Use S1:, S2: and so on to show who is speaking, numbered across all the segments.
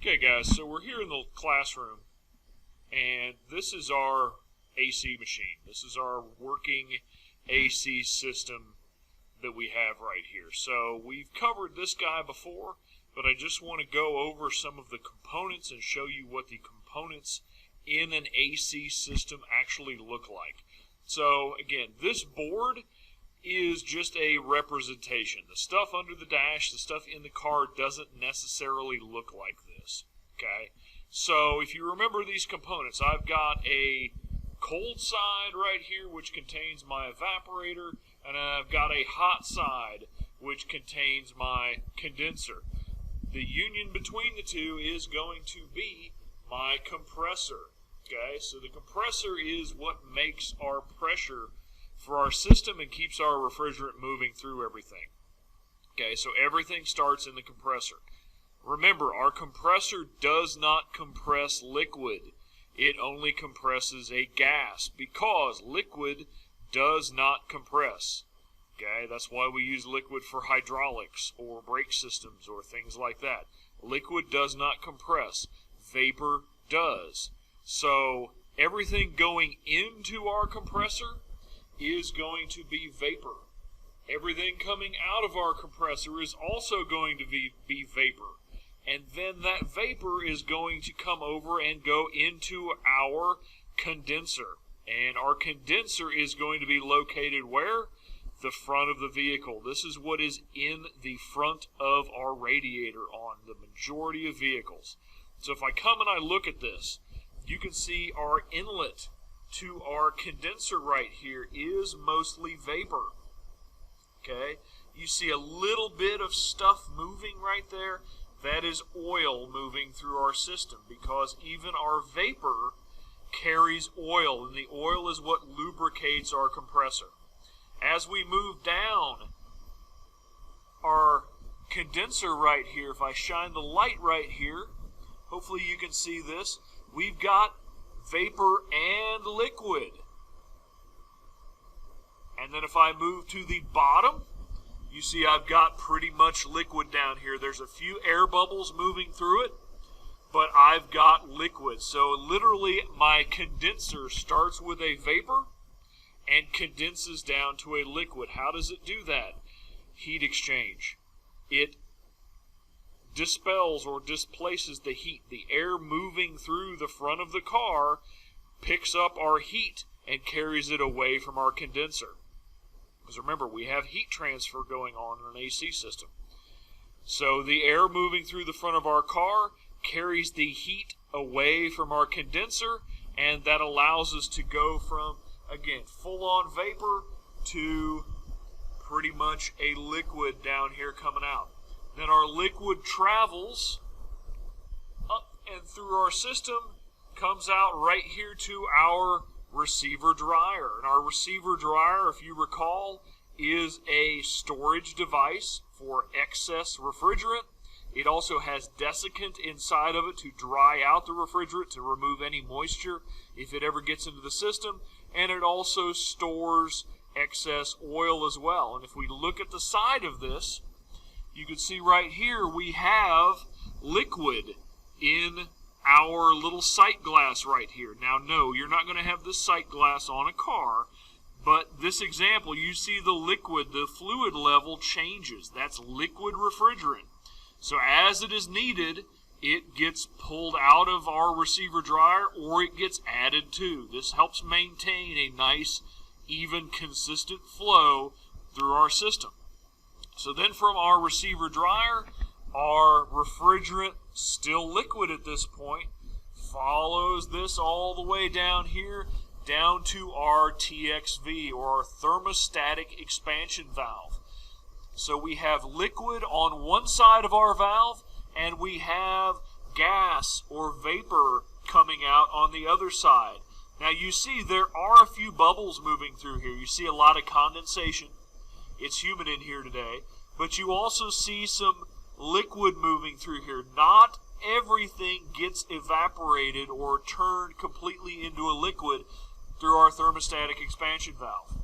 S1: Okay guys, so we're here in the classroom and this is our AC machine. This is our working AC system that we have right here. So we've covered this guy before, but I just want to go over some of the components and show you what the components in an AC system actually look like. So again, this board is just a representation. The stuff under the dash, the stuff in the car doesn't necessarily look like this. Okay, so if you remember these components, I've got a cold side right here which contains my evaporator, and I've got a hot side which contains my condenser. The union between the two is going to be my compressor. Okay, so the compressor is what makes our pressure for our system and keeps our refrigerant moving through everything. Okay, so everything starts in the compressor. Remember, our compressor does not compress liquid. It only compresses a gas because liquid does not compress. Okay, that's why we use liquid for hydraulics or brake systems or things like that. Liquid does not compress. Vapor does. So everything going into our compressor is going to be vapor. Everything coming out of our compressor is also going to be vapor. And then that vapor is going to come over and go into our condenser. And our condenser is going to be located where? The front of the vehicle. This is what is in the front of our radiator on the majority of vehicles. So if I come and I look at this, you can see our inlet to our condenser right here is mostly vapor. Okay, you see a little bit of stuff moving right there. That is oil moving through our system, because even our vapor carries oil, and the oil is what lubricates our compressor. As we move down our condenser right here, if I shine the light right here, hopefully you can see this, we've got vapor and liquid. And then if I move to the bottom, you see I've got pretty much liquid down here. There's a few air bubbles moving through it, but I've got liquid. So literally my condenser starts with a vapor and condenses down to a liquid. How does it do that? Heat exchange. It dispels or displaces the heat. The air moving through the front of the car picks up our heat and carries it away from our condenser. Because remember, we have heat transfer going on in an AC system. So the air moving through the front of our car carries the heat away from our condenser, and that allows us to go from, again, full-on vapor to pretty much a liquid down here coming out. Then our liquid travels up and through our system, comes out right here to our receiver dryer. And our receiver dryer, if you recall, is a storage device for excess refrigerant. It also has desiccant inside of it to dry out the refrigerant, to remove any moisture if it ever gets into the system. And it also stores excess oil as well. And if we look at the side of this, you can see right here we have liquid in our little sight glass right here. Now, no, you're not going to have this sight glass on a car, but this example, you see the liquid, the fluid level changes. That's liquid refrigerant. So as it is needed, it gets pulled out of our receiver dryer or it gets added to. This helps maintain a nice, even, consistent flow through our system. So then from our receiver dryer, our refrigerant, still liquid at this point, follows this all the way down here, down to our TXV, or our thermostatic expansion valve. So we have liquid on one side of our valve, and we have gas or vapor coming out on the other side. Now you see there are a few bubbles moving through here. You see a lot of condensation. It's humid in here today. But you also see some liquid moving through here. Not everything gets evaporated or turned completely into a liquid through our thermostatic expansion valve.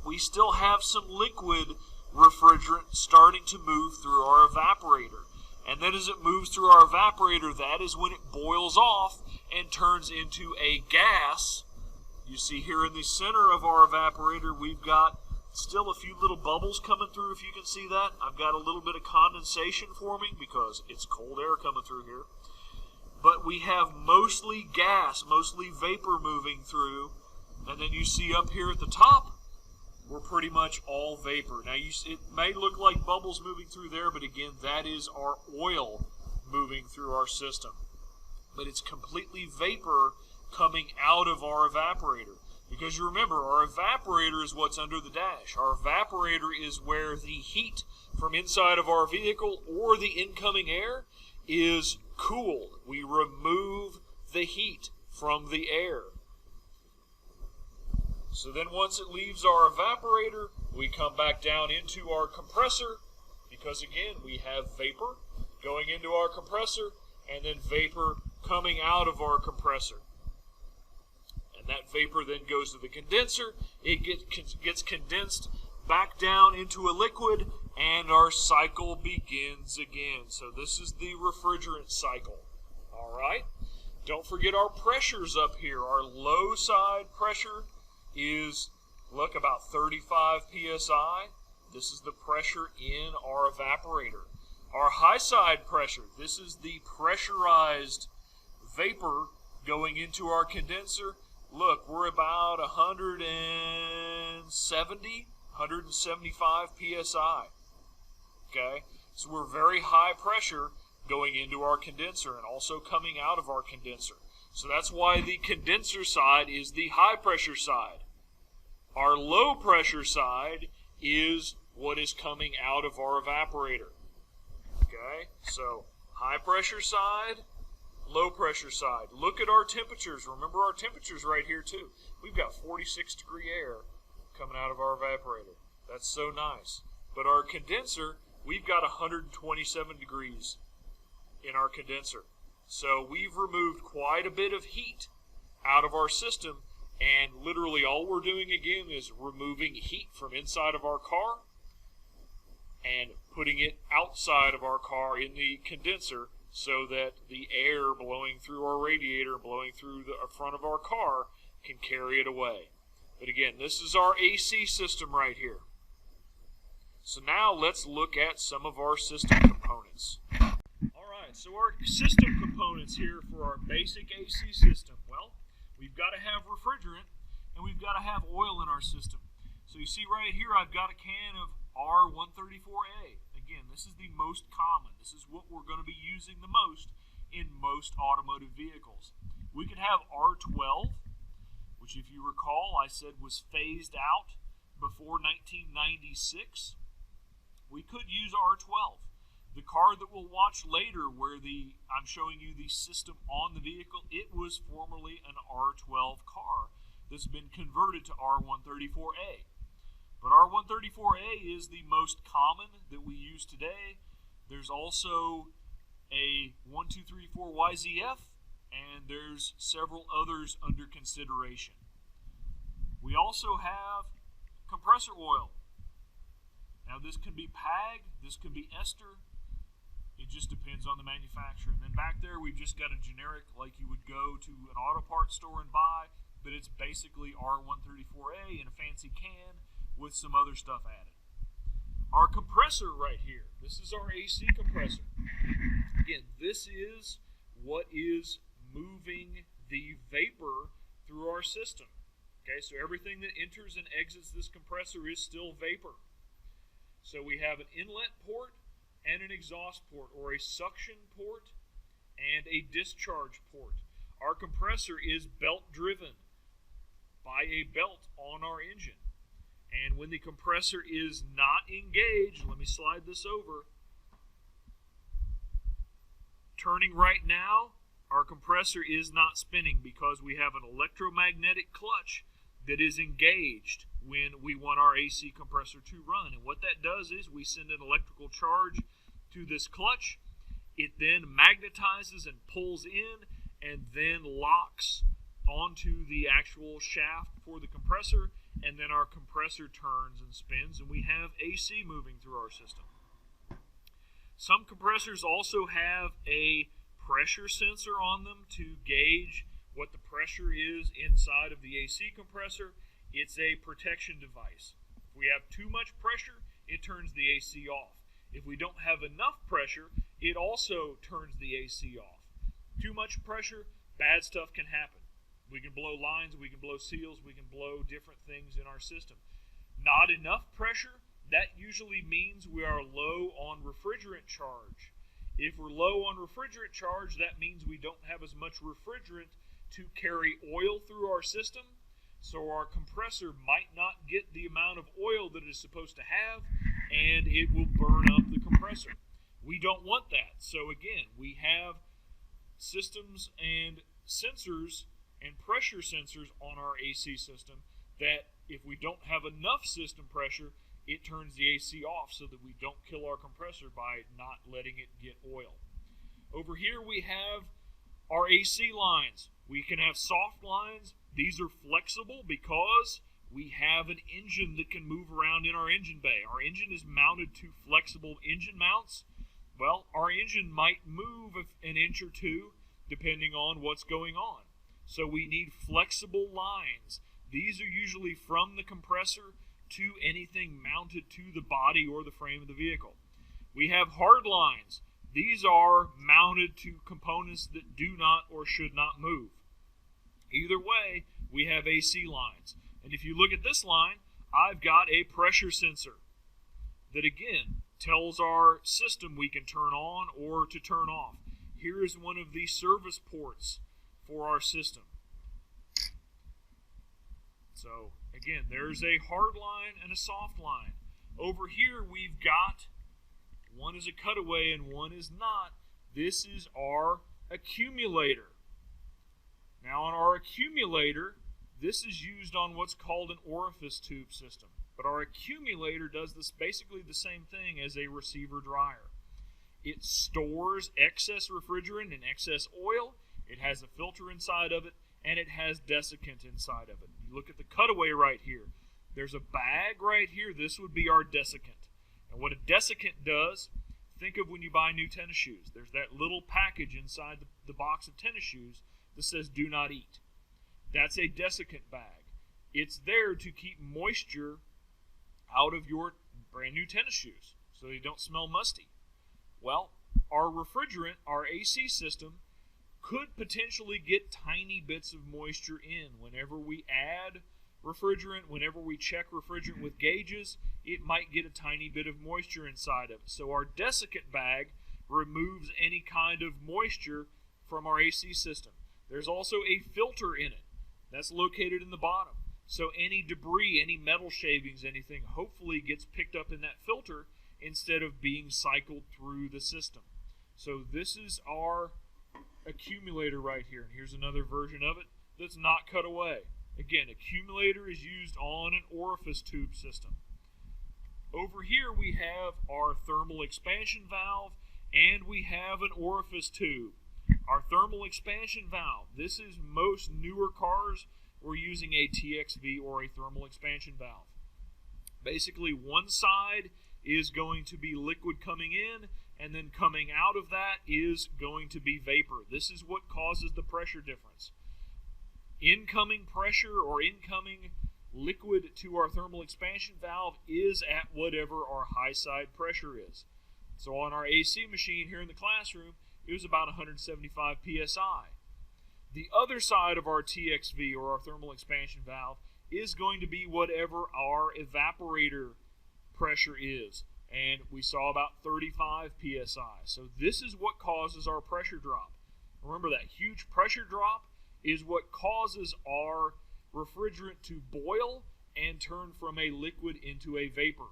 S1: We still have some liquid refrigerant starting to move through our evaporator. And then as it moves through our evaporator, that is when it boils off and turns into a gas. You see here in the center of our evaporator, we've got still a few little bubbles coming through, if you can see that. I've got a little bit of condensation forming because it's cold air coming through here. But we have mostly gas, mostly vapor moving through. And then you see up here at the top, we're pretty much all vapor. Now, it may look like bubbles moving through there, but again, that is our oil moving through our system. But it's completely vapor coming out of our evaporator. Because you remember, our evaporator is what's under the dash. Our evaporator is where the heat from inside of our vehicle or the incoming air is cooled. We remove the heat from the air. So then once it leaves our evaporator, we come back down into our compressor, because again, we have vapor going into our compressor and then vapor coming out of our compressor. And that vapor then goes to the condenser. It gets condensed back down into a liquid, and our cycle begins again. So this is the refrigerant cycle. All right? Don't forget our pressures up here. Our low side pressure is, look, about 35 psi. This is the pressure in our evaporator. Our high side pressure, this is the pressurized vapor going into our condenser. Look, we're about 170, 175 psi. Okay, so we're very high pressure going into our condenser and also coming out of our condenser. So that's why the condenser side is the high pressure side. Our low pressure side is what is coming out of our evaporator. Okay, so high pressure side, low pressure side. Look at our temperatures. Remember our temperatures right here too. We've got 46 degree air coming out of our evaporator. That's so nice. But our condenser, we've got 127 degrees in our condenser. So we've removed quite a bit of heat out of our system, and literally all we're doing again is removing heat from inside of our car and putting it outside of our car in the condenser so that the air blowing through our radiator, blowing through the front of our car, can carry it away. But again, this is our AC system right here. So now let's look at some of our system components. Alright, so our system components here for our basic AC system. Well, we've got to have refrigerant and we've got to have oil in our system. So you see right here I've got a can of R134A. Again, this is the most common. This is what we're going to be using the most in most automotive vehicles. We could have R12, which if you recall I said was phased out before 1996. We could use R12. The car that we'll watch later where I'm showing you the system on the vehicle, it was formerly an R12 car that's been converted to R134A. But R134A is the most common that we use today. There's also a 1234YZF, and there's several others under consideration. We also have compressor oil. Now this can be PAG, this could be ester. It just depends on the manufacturer. And then back there we've just got a generic like you would go to an auto parts store and buy, but it's basically R134A in a fancy can with some other stuff added. Our compressor right here, this is our AC compressor. Again, this is what is moving the vapor through our system. Okay, so everything that enters and exits this compressor is still vapor. So we have an inlet port and an exhaust port, or a suction port and a discharge port. Our compressor is belt driven by a belt on our engine. And when the compressor is not engaged, let me slide this over. Turning right now, our compressor is not spinning because we have an electromagnetic clutch that is engaged when we want our AC compressor to run. And what that does is we send an electrical charge to this clutch. It then magnetizes and pulls in and then locks onto the actual shaft for the compressor, and then our compressor turns and spins and we have AC moving through our system. Some compressors also have a pressure sensor on them to gauge what the pressure is inside of the AC compressor. It's a protection device. If we have too much pressure, it turns the AC off. If we don't have enough pressure, it also turns the AC off. Too much pressure, bad stuff can happen. We can blow lines, we can blow seals, we can blow different things in our system. Not enough pressure, that usually means we are low on refrigerant charge. If we're low on refrigerant charge, that means we don't have as much refrigerant to carry oil through our system, so our compressor might not get the amount of oil that it is supposed to have, and it will burn up the compressor. We don't want that. So again, we have systems and sensors and pressure sensors on our AC system that if we don't have enough system pressure, it turns the AC off so that we don't kill our compressor by not letting it get oil. Over here we have our AC lines. We can have soft lines. These are flexible because we have an engine that can move around in our engine bay. Our engine is mounted to flexible engine mounts. Well, our engine might move an inch or two depending on what's going on. So we need flexible lines. These are usually from the compressor to anything mounted to the body or the frame of the vehicle. We have hard lines. These are mounted to components that do not or should not move. Either way, we have AC lines. And if you look at this line, I've got a pressure sensor that again tells our system we can turn on or to turn off. Here is one of the service ports for our system. So again, there's a hard line and a soft line. Over here we've got, one is a cutaway and one is not. This is our accumulator. Now on our accumulator, this is used on what's called an Orifice Tube system. But our accumulator does this basically the same thing as a receiver dryer. It stores excess refrigerant and excess oil. It has a filter inside of it, and it has desiccant inside of it. You look at the cutaway right here. There's a bag right here. This would be our desiccant. And what a desiccant does, think of when you buy new tennis shoes. There's that little package inside the box of tennis shoes that says do not eat. That's a desiccant bag. It's there to keep moisture out of your brand new tennis shoes so they don't smell musty. Well, our refrigerant, our AC system, could potentially get tiny bits of moisture in. Whenever we add refrigerant, whenever we check refrigerant with gauges, it might get a tiny bit of moisture inside of it. So our desiccant bag removes any kind of moisture from our AC system. There's also a filter in it. That's located in the bottom. So any debris, any metal shavings, anything, hopefully gets picked up in that filter instead of being cycled through the system. So this is our accumulator right here. And here's another version of it that's not cut away. Again, accumulator is used on an Orifice Tube system. Over here we have our thermal expansion valve and we have an Orifice Tube. Our thermal expansion valve, this is most newer cars, we're using a TXV or a thermal expansion valve. Basically, one side is going to be liquid coming in, and then coming out of that is going to be vapor. This is what causes the pressure difference. Incoming pressure or incoming liquid to our thermal expansion valve is at whatever our high side pressure is. So on our AC machine here in the classroom, it was about 175 psi. The other side of our TXV or our thermal expansion valve is going to be whatever our evaporator pressure is. And we saw about 35 psi. So this is what causes our pressure drop. Remember, that huge pressure drop is what causes our refrigerant to boil and turn from a liquid into a vapor.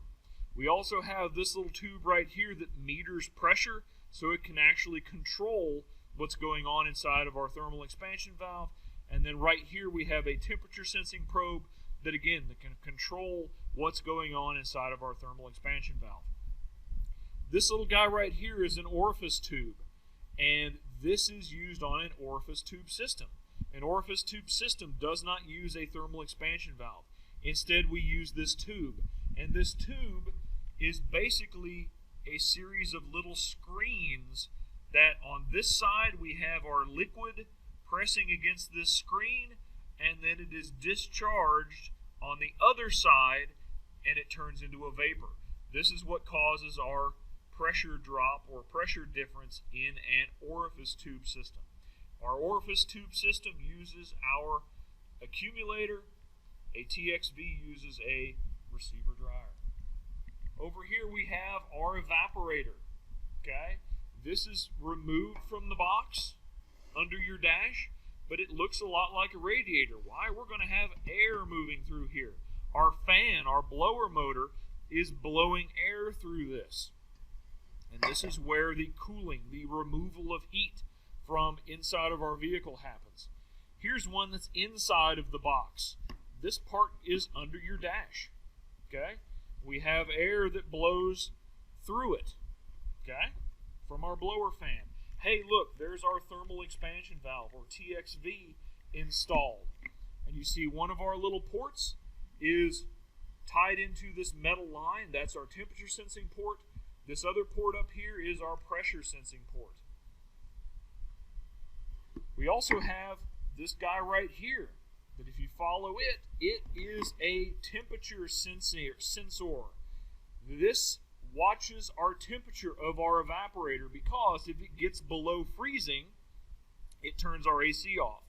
S1: We also have this little tube right here that meters pressure, so it can actually control what's going on inside of our thermal expansion valve. And then right here we have a temperature sensing probe that again can control what's going on inside of our thermal expansion valve. This little guy right here is an Orifice tube, and this is used on an Orifice tube system. An Orifice tube system does not use a thermal expansion valve. Instead, we use this tube, and this tube is basically a series of little screens that on this side we have our liquid pressing against this screen, and then it is discharged on the other side and it turns into a vapor. This is what causes our pressure drop or pressure difference in an orifice tube system. Our orifice tube system uses our accumulator. A TXV uses a receiver dryer. Over here we have our evaporator. Okay, this is removed from the box under your dash, but it looks a lot like a radiator. Why? We're going to have air moving through here. Our fan, our blower motor, is blowing air through this. And this is where the cooling, the removal of heat from inside of our vehicle happens. Here's one that's inside of the box. This part is under your dash. Okay? We have air that blows through it. Okay? From our blower fan. Hey, look, there's our thermal expansion valve, or TXV, installed. And you see one of our little ports is tied into this metal line. That's our temperature sensing port. This other port up here is our pressure sensing port. We also have this guy right here, that if you follow it, it is a temperature sensor. This watches our temperature of our evaporator, because if it gets below freezing, it turns our AC off.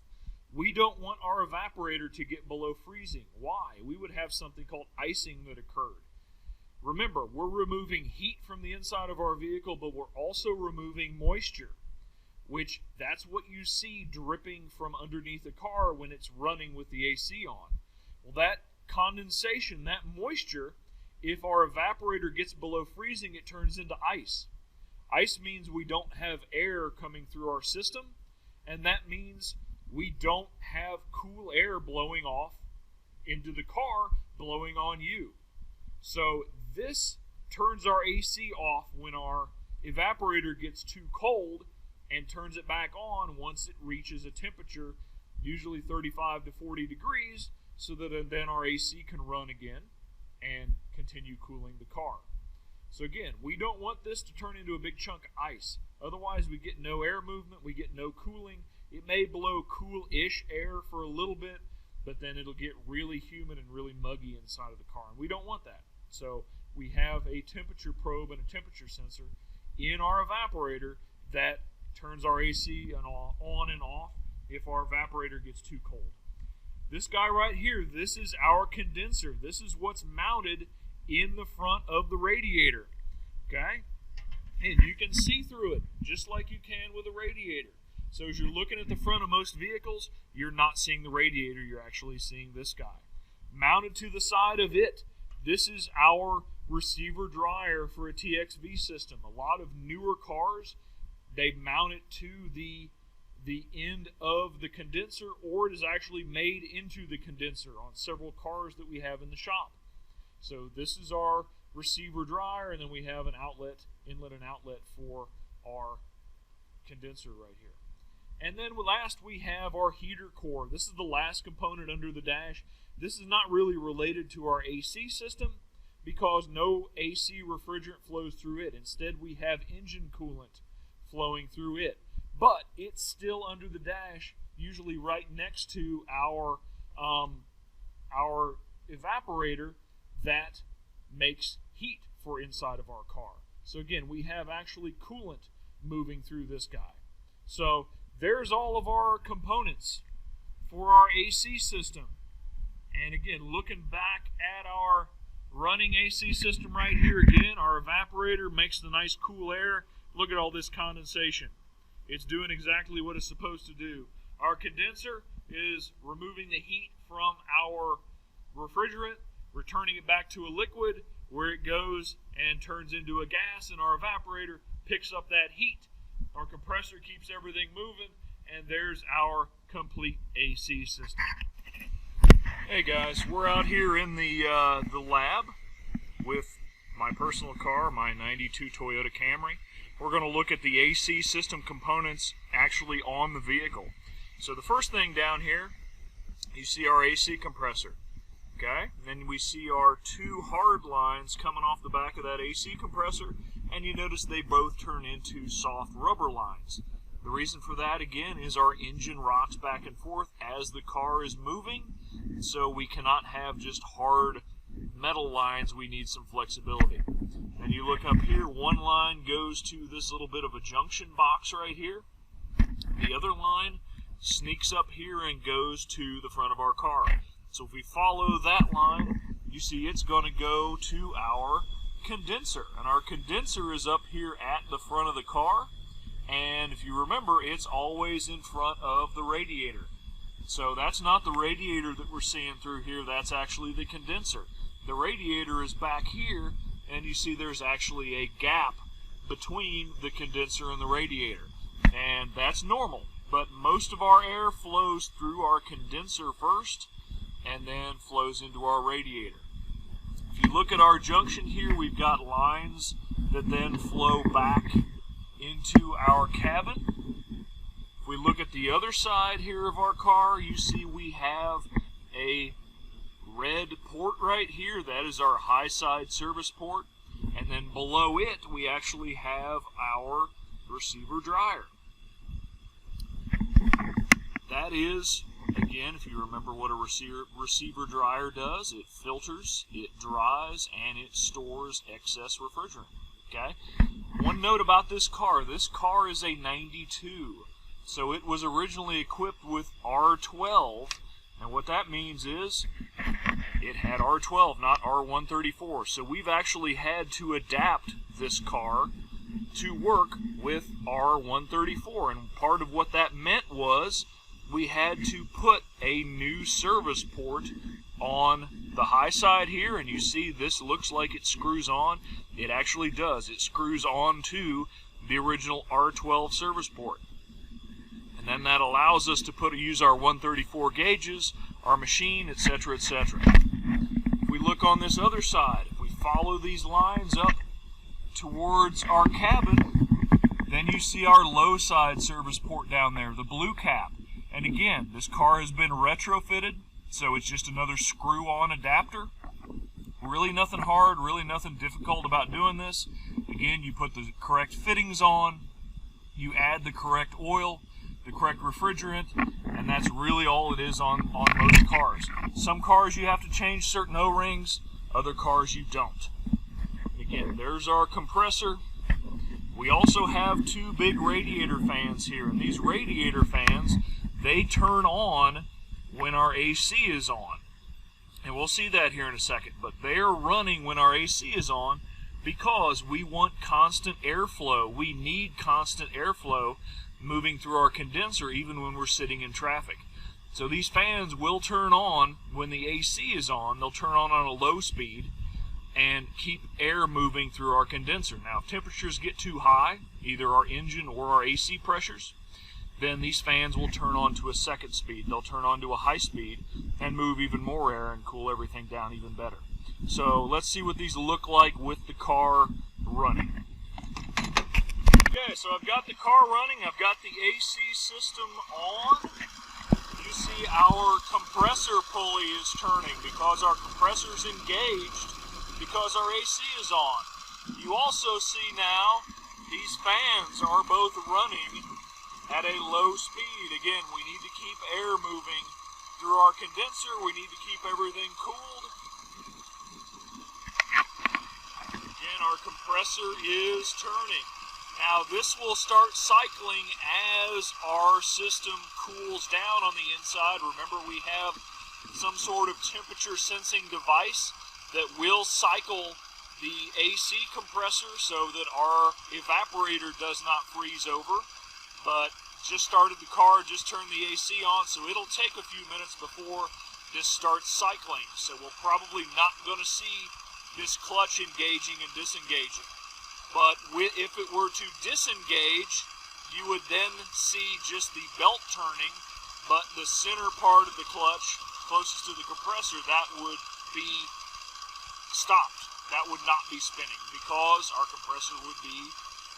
S1: We don't want our evaporator to get below freezing. Why? We would have something called icing that occurred. Remember, we're removing heat from the inside of our vehicle, but we're also removing moisture, which that's what you see dripping from underneath a car when it's running with the AC on. Well, that condensation, that moisture, if our evaporator gets below freezing, it turns into ice. Ice means we don't have air coming through our system, and that means we don't have cool air blowing off into the car, blowing on you. So this turns our AC off when our evaporator gets too cold, and turns it back on once it reaches a temperature, usually 35 to 40 degrees, so that then our AC can run again and continue cooling the car. So again, we don't want this to turn into a big chunk of ice. Otherwise, we get no air movement, we get no cooling. It may blow cool-ish air for a little bit, but then it'll get really humid and really muggy inside of the car, and we don't want that. So we have a temperature probe and a temperature sensor in our evaporator that turns our AC on and off if our evaporator gets too cold. This guy right here, this is our condenser. This is what's mounted in the front of the radiator. Okay? And you can see through it just like you can with a radiator. So as you're looking at the front of most vehicles, you're not seeing the radiator, you're actually seeing this guy. Mounted to the side of it, this is our receiver dryer for a TXV system. A lot of newer cars, they mount it to the end of the condenser, or it is actually made into the condenser on several cars that we have in the shop. So this is our receiver dryer, and then we have an outlet, inlet and outlet for our condenser right here. And then last we have our heater core. This is the last component under the dash. This is not really related to our AC system because no AC refrigerant flows through it. Instead, we have engine coolant flowing through it. But it's still under the dash, usually right next to our evaporator that makes heat for inside of our car. So again, we have actually coolant moving through this guy. So there's all of our components for our AC system. And again, looking back at our running AC system right here, again, our evaporator makes the nice cool air. Look at all this condensation. It's doing exactly what it's supposed to do. Our condenser is removing the heat from our refrigerant, returning it back to a liquid where it goes and turns into a gas, and our evaporator picks up that heat. Our compressor keeps everything moving, and there's our complete AC system. Hey guys, we're out here in the lab with my personal car, my 92 Toyota Camry. We're going to look at the AC system components actually on the vehicle. So the first thing down here, you see our AC compressor. Okay, and then we see our two hard lines coming off the back of that AC compressor, and you notice they both turn into soft rubber lines. The reason for that, again, is our engine rocks back and forth as the car is moving, so we cannot have just hard metal lines. We need some flexibility. And you look up here, one line goes to this little bit of a junction box right here. The other line sneaks up here and goes to the front of our car. So if we follow that line, you see it's going to go to our condenser. And our condenser is up here at the front of the car. And if you remember, it's always in front of the radiator. So that's not the radiator that we're seeing through here, that's actually the condenser. The radiator is back here, and you see there's actually a gap between the condenser and the radiator. And that's normal, but most of our air flows through our condenser first, and then flows into our radiator. If you look at our junction here, we've got lines that then flow back into our cabin. If we look at the other side here of our car, you see we have a red port right here. That is our high side service port. And then below it, we actually have our receiver dryer. That is, again, if you remember what a receiver dryer does, it filters, it dries, and it stores excess refrigerant. Okay? One note about this car is a 92. So it was originally equipped with R12, and what that means is it had R12, not R134. So we've actually had to adapt this car to work with R134, and part of what that meant was we had to put a new service port on the high side here, and you see this looks like it screws on. It actually does. It screws on to the original R12 service port. And then that allows us to use our 134 gauges, our machine, etc., etc. If we look on this other side, if we follow these lines up towards our cabin, then you see our low side service port down there, the blue cap. And again, this car has been retrofitted, so it's just another screw-on adapter. Really nothing hard, really nothing difficult about doing this. Again, you put the correct fittings on, you add the correct oil, the correct refrigerant, and that's really all it is on most cars. Some cars you have to change certain O-rings, other cars you don't. Again, there's our compressor. We also have two big radiator fans here, and these radiator fans, they turn on when our AC is on. And we'll see that here in a second, but they're running when our AC is on because we want constant airflow. We need constant airflow moving through our condenser even when we're sitting in traffic. So these fans will turn on when the AC is on. They'll turn on a low speed and keep air moving through our condenser. Now, if temperatures get too high, either our engine or our AC pressures, then these fans will turn on to a second speed. They'll turn on to a high speed and move even more air and cool everything down even better. So let's see what these look like with the car running. Okay, so I've got the car running. I've got the AC system on. You see our compressor pulley is turning because our compressor is engaged because our AC is on. You also see now these fans are both running at a low speed. Again, we need to keep air moving through our condenser. We need to keep everything cooled. Again, our compressor is turning. Now this will start cycling as our system cools down on the inside. Remember, we have some sort of temperature sensing device that will cycle the AC compressor so that our evaporator does not freeze over. But just started the car, just turned the AC on, so it'll take a few minutes before this starts cycling. So we're probably not going to see this clutch engaging and disengaging. But if it were to disengage, you would then see just the belt turning, but the center part of the clutch, closest to the compressor, that would be stopped. That would not be spinning because our compressor would be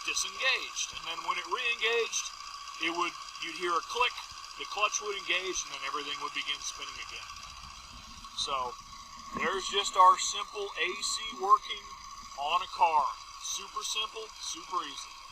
S1: disengaged. And then when it re-engaged, you'd hear a click, the clutch would engage, and then everything would begin spinning again. So there's just our simple AC working on a car. Super simple, super easy.